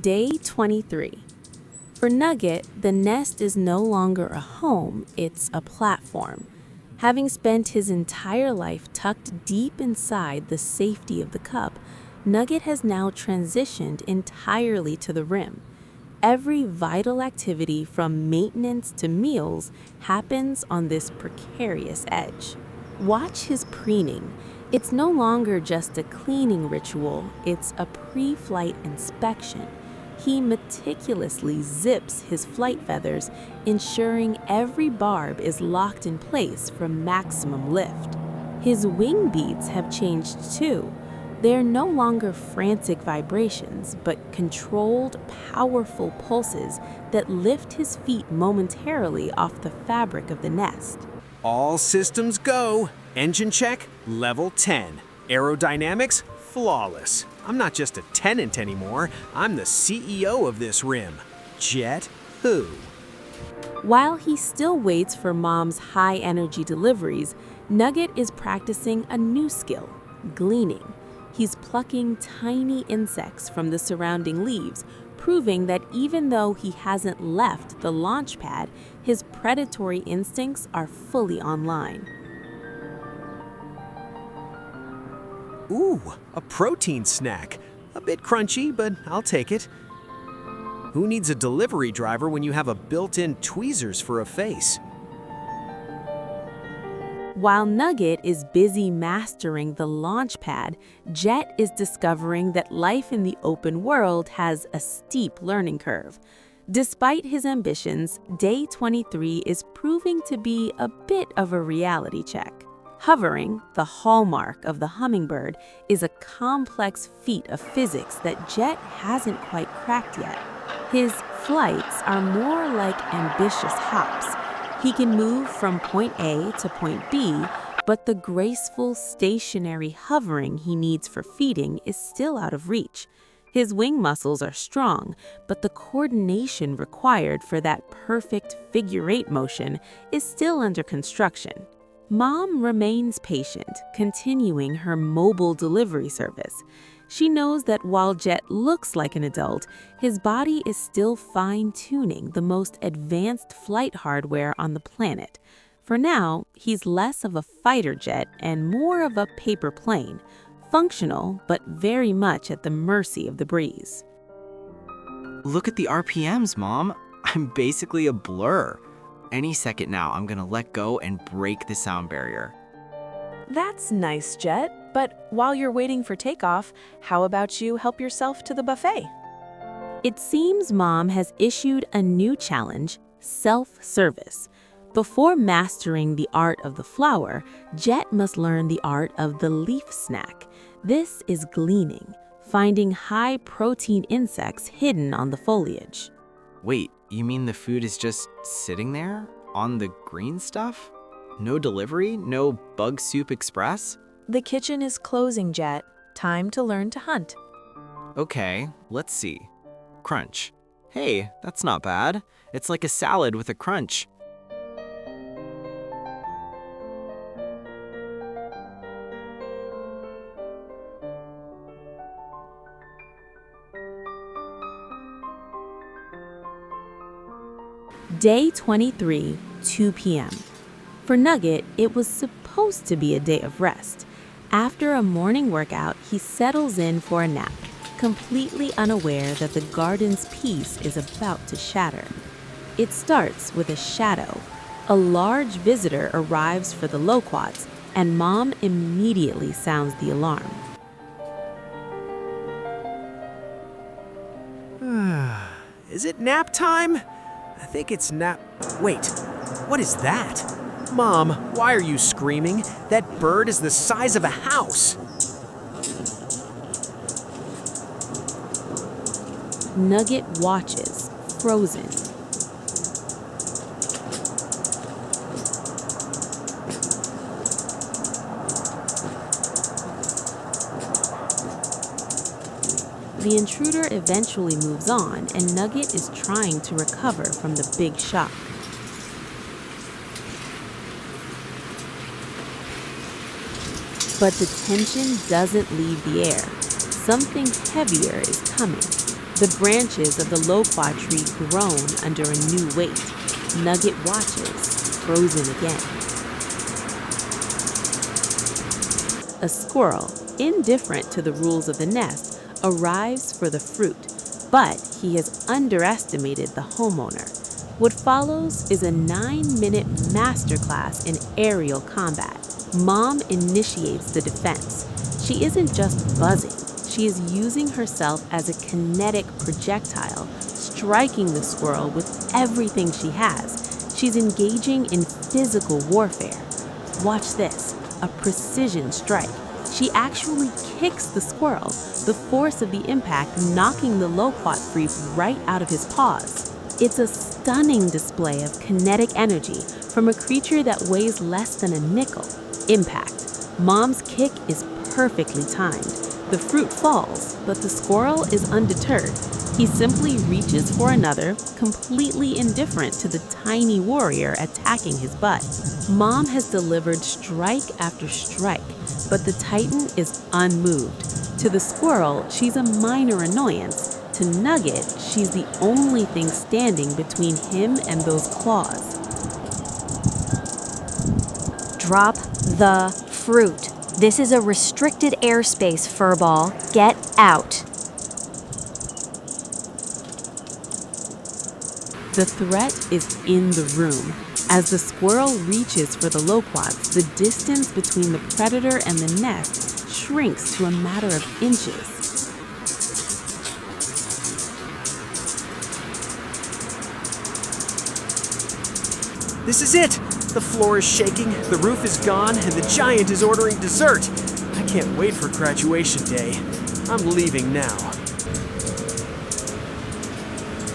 Day 23. For Nugget, the nest is no longer a home, it's a platform. Having spent his entire life tucked deep inside the safety of the cup, Nugget has now transitioned entirely to the rim. Every vital activity from maintenance to meals happens on this precarious edge. Watch his preening. It's no longer just a cleaning ritual, it's a pre-flight inspection. He meticulously zips his flight feathers, ensuring every barb is locked in place for maximum lift. His wing beats have changed too. They're no longer frantic vibrations, but controlled, powerful pulses that lift his feet momentarily off the fabric of the nest. All systems go. Engine check, level 10. Aerodynamics, flawless. I'm not just a tenant anymore, I'm the CEO of this rim. Jet who? While he still waits for Mom's high-energy deliveries, Nugget is practicing a new skill, gleaning. He's plucking tiny insects from the surrounding leaves, proving that even though he hasn't left the launch pad, his predatory instincts are fully online. Ooh, a protein snack. A bit crunchy, but I'll take it. Who needs a delivery driver when you have a built-in tweezers for a face? While Nugget is busy mastering the launch pad, Jet is discovering that life in the open world has a steep learning curve. Despite his ambitions, Day 23 is proving to be a bit of a reality check. Hovering, the hallmark of the Hummingbird, is a complex feat of physics that Jet hasn't quite cracked yet. His flights are more like ambitious hops. He can move from point A to point B, but the graceful, stationary hovering he needs for feeding is still out of reach. His wing muscles are strong, but the coordination required for that perfect figure-8 motion is still under construction. Mom remains patient, continuing her mobile delivery service. She knows that while Jet looks like an adult, his body is still fine-tuning the most advanced flight hardware on the planet. For now, he's less of a fighter jet and more of a paper plane, functional but very much at the mercy of the breeze. Look at the RPMs, Mom. I'm basically a blur. Any second now, I'm gonna let go and break the sound barrier. That's nice, Jet. But while you're waiting for takeoff, how about you help yourself to the buffet? It seems Mom has issued a new challenge, self-service. Before mastering the art of the flower, Jet must learn the art of the leaf snack. This is gleaning, finding high-protein insects hidden on the foliage. Wait, you mean the food is just sitting there? On the green stuff? No delivery? No Bug Soup Express? The kitchen is closing, Jet. Time to learn to hunt. Okay, let's see. Crunch. Hey, that's not bad. It's like a salad with a crunch. Day 23, 2 p.m. For Nugget, it was supposed to be a day of rest. After a morning workout, he settles in for a nap, completely unaware that the garden's peace is about to shatter. It starts with a shadow. A large visitor arrives for the loquats, and Mom immediately sounds the alarm. Is it nap time? I think it's nap... Wait, what is that? Mom, why are you screaming? That bird is the size of a house. Nugget watches, frozen. The intruder eventually moves on, and Nugget is trying to recover from the big shock. But the tension doesn't leave the air. Something heavier is coming. The branches of the loquat tree groan under a new weight. Nugget watches, frozen again. A squirrel, indifferent to the rules of the nest, arrives for the fruit, but he has underestimated the homeowner. What follows is a 9-minute masterclass in aerial combat. Mom initiates the defense. She isn't just buzzing. She is using herself as a kinetic projectile, striking the squirrel with everything she has. She's engaging in physical warfare. Watch this, a precision strike. She actually kicks the squirrel, the force of the impact knocking the loquat free right out of his paws. It's a stunning display of kinetic energy from a creature that weighs less than a nickel. Impact. Mom's kick is perfectly timed. The fruit falls, but the squirrel is undeterred. He simply reaches for another, completely indifferent to the tiny warrior attacking his butt. Mom has delivered strike after strike, but the titan is unmoved. To the squirrel, she's a minor annoyance. To Nugget, she's the only thing standing between him and those claws. Drop the fruit. This is a restricted airspace, furball. Get out. The threat is in the room. As the squirrel reaches for the loquats, the distance between the predator and the nest shrinks to a matter of inches. This is it! The floor is shaking, the roof is gone, and the giant is ordering dessert. I can't wait for graduation day. I'm leaving now.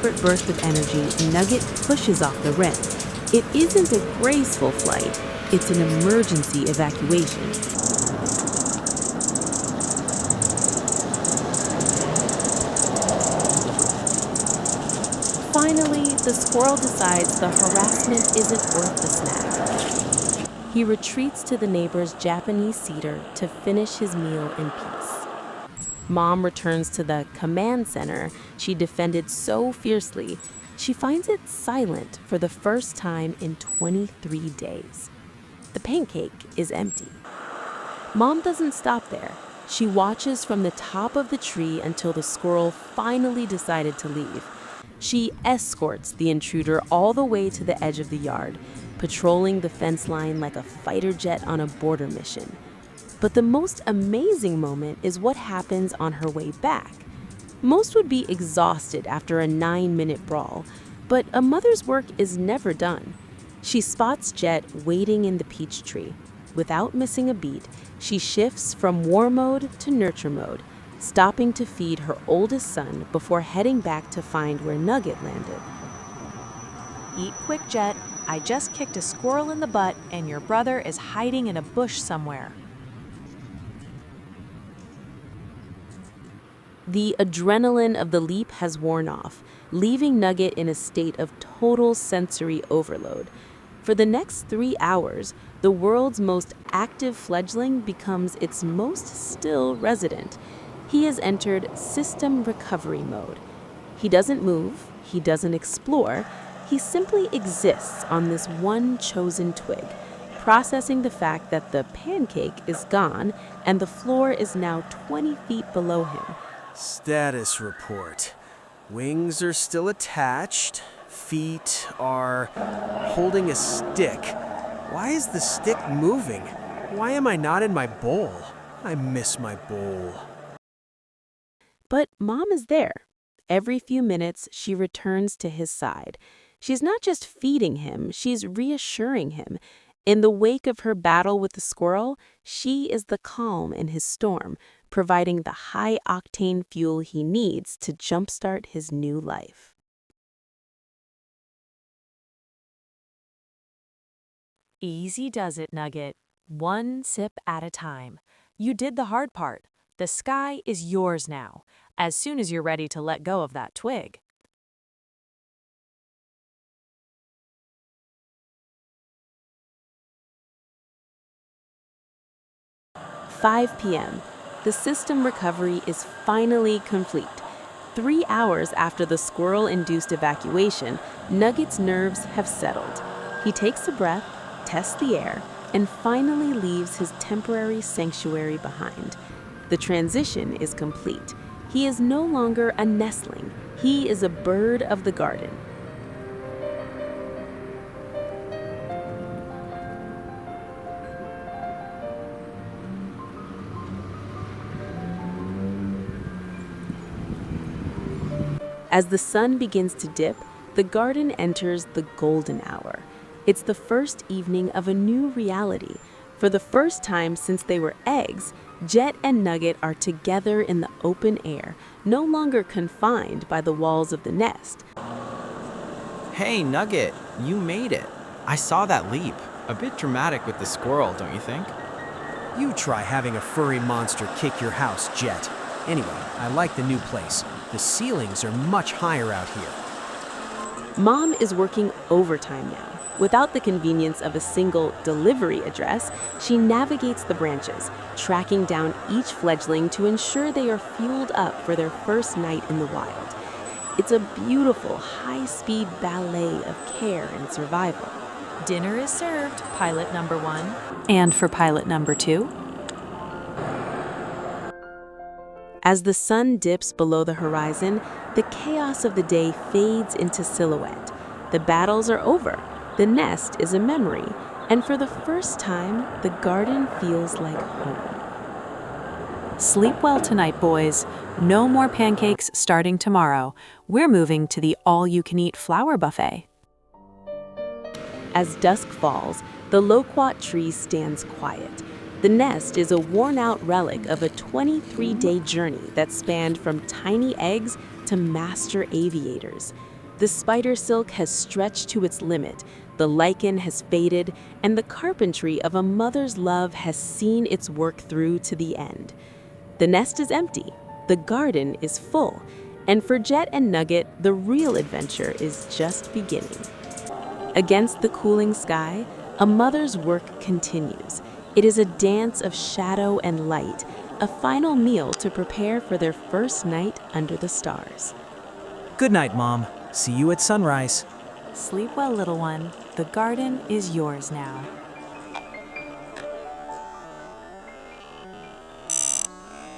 Burst of energy, Nugget pushes off the rim. It isn't a graceful flight, it's an emergency evacuation. Finally, the squirrel decides the harassment isn't worth the snack. He retreats to the neighbor's Japanese cedar to finish his meal in peace. Mom returns to the command center she defended so fiercely. She finds it silent for the first time in 23 days. The pancake is empty. Mom doesn't stop there. She watches from the top of the tree until the squirrel finally decided to leave. She escorts the intruder all the way to the edge of the yard, patrolling the fence line like a fighter jet on a border mission. But the most amazing moment is what happens on her way back. Most would be exhausted after a 9-minute brawl, but a mother's work is never done. She spots Jet waiting in the peach tree. Without missing a beat, she shifts from war mode to nurture mode, stopping to feed her oldest son before heading back to find where Nugget landed. Eat quick, Jet. I just kicked a squirrel in the butt, and your brother is hiding in a bush somewhere. The adrenaline of the leap has worn off, leaving Nugget in a state of total sensory overload. For the next 3 hours, the world's most active fledgling becomes its most still resident. He has entered system recovery mode. He doesn't move, he doesn't explore, he simply exists on this one chosen twig, processing the fact that the pancake is gone and the floor is now 20 feet below him. Status report. Wings are still attached. Feet are holding a stick. Why is the stick moving? Why am I not in my bowl? I miss my bowl. But Mom is there. Every few minutes, she returns to his side. She's not just feeding him, she's reassuring him. In the wake of her battle with the squirrel, she is the calm in his storm, providing the high-octane fuel he needs to jumpstart his new life. Easy does it, Nugget. One sip at a time. You did the hard part. The sky is yours now, as soon as you're ready to let go of that twig. "5 p.m. The system recovery is finally complete. 3 hours after the squirrel-induced evacuation, Nugget's nerves have settled. He takes a breath, tests the air, and finally leaves his temporary sanctuary behind. The transition is complete. He is no longer a nestling. He is a bird of the garden. As the sun begins to dip, the garden enters the golden hour. It's the first evening of a new reality. For the first time since they were eggs, Jet and Nugget are together in the open air, no longer confined by the walls of the nest. Hey, Nugget, you made it. I saw that leap. A bit dramatic with the squirrel, don't you think? You try having a furry monster kick your house, Jet. Anyway, I like the new place. The ceilings are much higher out here. Mom is working overtime now. Without the convenience of a single delivery address, she navigates the branches, tracking down each fledgling to ensure they are fueled up for their first night in the wild. It's a beautiful, high-speed ballet of care and survival. Dinner is served, pilot number 1. And for pilot number 2? As the sun dips below the horizon, the chaos of the day fades into silhouette. The battles are over. The nest is a memory, and for the first time, the garden feels like home. Sleep well tonight, boys. No more pancakes starting tomorrow. We're moving to the all-you-can-eat flower buffet. As dusk falls, the loquat tree stands quiet. The nest is a worn-out relic of a 23-day journey that spanned from tiny eggs to master aviators. The spider silk has stretched to its limit, the lichen has faded, and the carpentry of a mother's love has seen its work through to the end. The nest is empty, the garden is full, and for Jet and Nugget, the real adventure is just beginning. Against the cooling sky, a mother's work continues. It is a dance of shadow and light, a final meal to prepare for their first night under the stars. Good night, Mom. See you at sunrise. Sleep well, little one. The garden is yours now.